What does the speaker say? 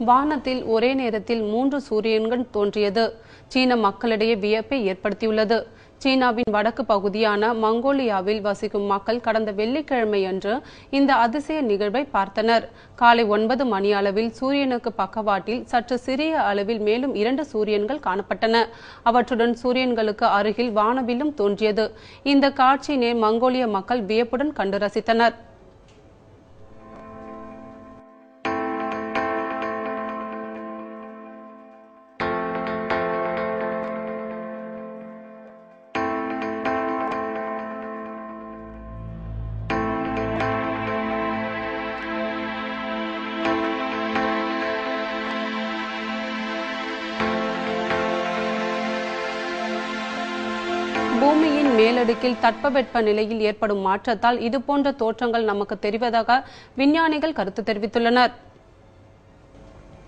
வானத்தில் ஒரே நேரத்தில் 3 சூரியன்கள் தோன்றியது சீன மக்களிடையே வியப்பை ஏற்படுத்தியுள்ளது. சீனாவின் வடக்கு பகுதியான மங்கோலியாவில் வசிக்கும் மக்கள் கடந்த வெள்ளிக்கிழமையன்று இந்த அதிசய நிகழ்வை பார்த்தனர். காலை 9 மணி அளவில் சூரியனுக்கு பக்கவாட்டில் சற்று சிறிய அளவில் மேலும் 2 சூரியன்கள் காணப்பட்டன. அவற்றுடன் சூரியன்களுக்கு அருகில் வானவில்லும் தோன்றியது. இந்த காட்சியினை மங்கோலிய மக்கள் வியப்புடன் கண்டு ரசித்தனர். பூமியின் மேலடுக்கில் தட்பவெட்ப நிலையில் ஏற்படும் மாற்றத்தால் இதுபோன்ற தோற்றங்கள் நமக்கு தெரிவதாக விஞ்ஞானிகள் கருத்து தெரிவித்துள்ளனர்.